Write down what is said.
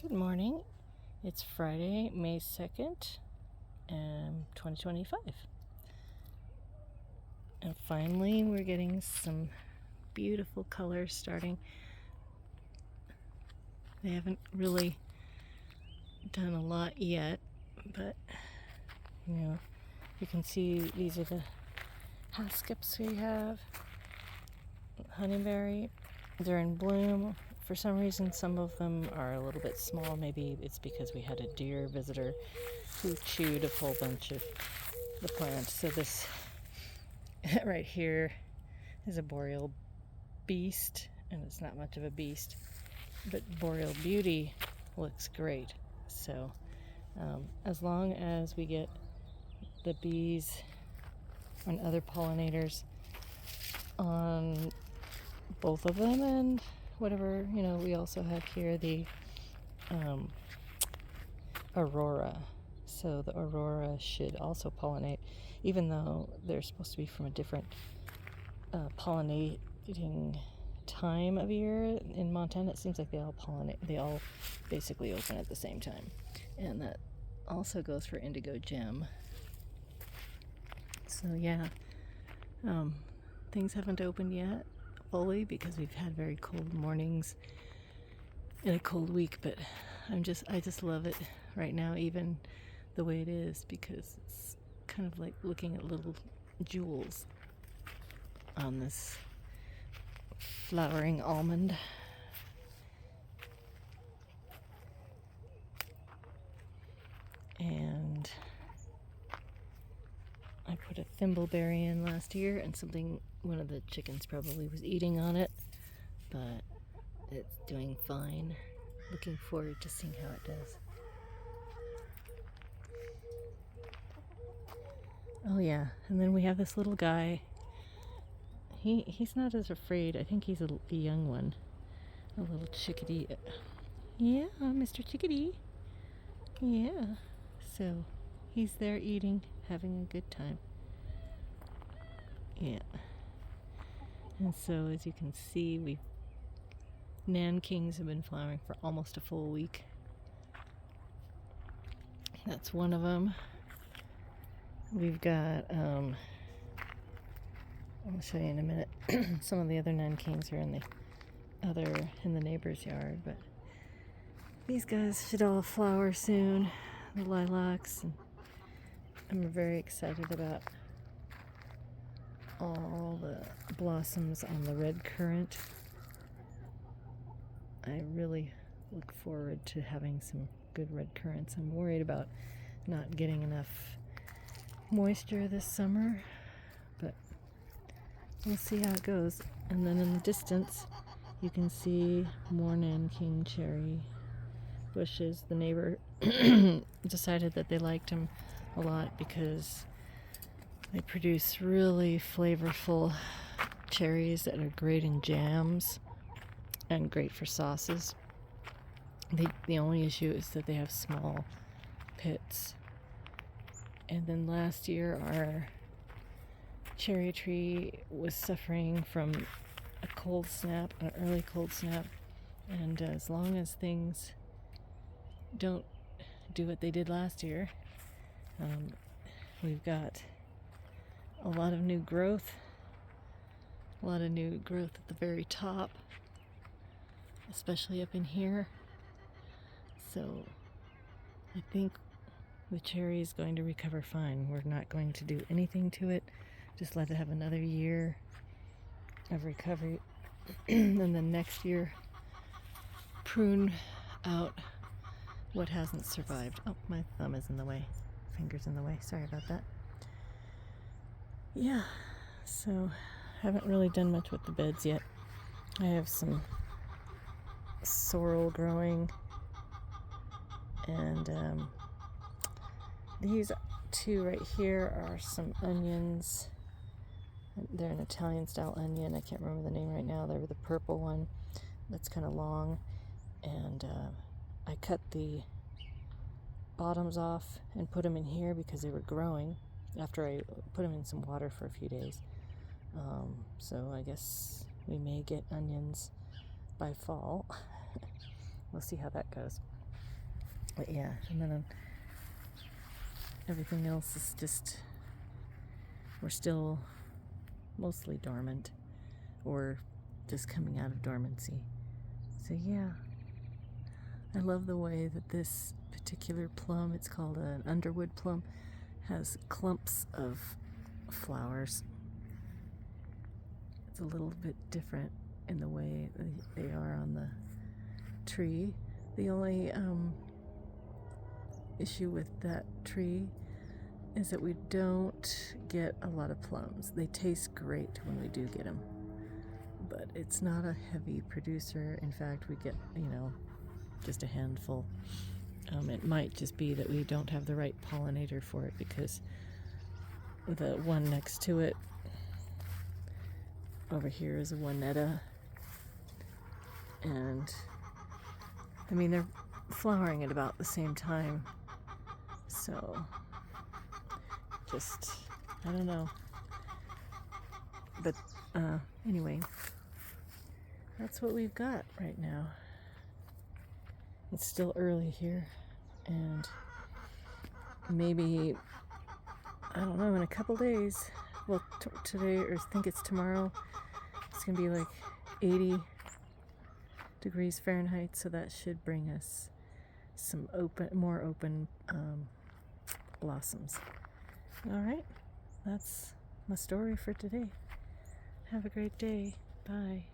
Good morning. It's Friday, May 2nd, 2025. And finally, we're getting some beautiful colors starting. They haven't really done a lot yet, but you can see these are the haskips we have. Honeyberry, they're in bloom. For some reason, some of them are a little bit small. Maybe it's because we had a deer visitor who chewed a whole bunch of the plant. So this right here is a boreal beast, and it's not much of a beast, but boreal beauty looks great. So as long as we get the bees and other pollinators on both of them, and whatever, we also have here the aurora. So the aurora should also pollinate, even though they're supposed to be from a different pollinating time of year. In Montana, it seems like they all pollinate, they all basically open at the same time. And that also goes for indigo gem. So yeah, things haven't opened yet fully because we've had very cold mornings in a cold week, but I just love it right now, even the way it is, because it's kind of like looking at little jewels on this flowering almond. And I put a thimbleberry in last year, and one of the chickens probably was eating on it, but it's doing fine. Looking forward to seeing how it does. Oh yeah, and then we have this little guy. He's not as afraid. I think he's a young one, a little chickadee. Yeah, Mr. Chickadee. Yeah. So he's there eating, having a good time. Yeah. And so as you can see, nankings have been flowering for almost a full week. That's one of them. We've got, I'll show you in a minute. Some of the other nankings are in the neighbor's yard, but these guys should all flower soon. The lilacs, and I'm very excited about all the blossoms on the red currant. I really look forward to having some good red currants. I'm worried about not getting enough moisture this summer, but we'll see how it goes. And then in the distance, you can see more Nanking cherry bushes. The neighbor decided that they liked them a lot because they produce really flavorful cherries that are great in jams and great for sauces. The only issue is that they have small pits. And then last year, our cherry tree was suffering from an early cold snap. And as long as things don't do what they did last year, we've got a lot of new growth at the very top, especially up in here. So I think the cherry is going to recover fine. We're not going to do anything to it. Just let it have another year of recovery. And then next year, prune out what hasn't survived. Oh, my thumb is in the way. Finger's in the way. Sorry about that. Yeah, so haven't really done much with the beds yet. I have some sorrel growing, and these two right here are some onions. They're an Italian style onion. I can't remember the name right now. They're the purple one that's kind of long, and I cut the bottoms off and put them in here because they were growing after I put them in some water for a few days. So I guess we may get onions by fall. We'll see how that goes. But yeah, and then everything else is just, we're still mostly dormant or just coming out of dormancy. So yeah, I love the way that this particular plum, it's called an Underwood plum, has clumps of flowers. It's a little bit different in the way they are on the tree. The only issue with that tree is that we don't get a lot of plums. They taste great when we do get them, but it's not a heavy producer. In fact, we get, just a handful. It might just be that we don't have the right pollinator for it, because the one next to it over here is a Juanetta, and I mean, they're flowering at about the same time, so just, I don't know. But anyway, that's what we've got right now. It's still early here, and maybe, I don't know, in a couple days, well, today, or I think it's tomorrow, it's gonna be like 80 degrees Fahrenheit, so that should bring us some more open blossoms. All right, that's my story for today. Have a great day. Bye.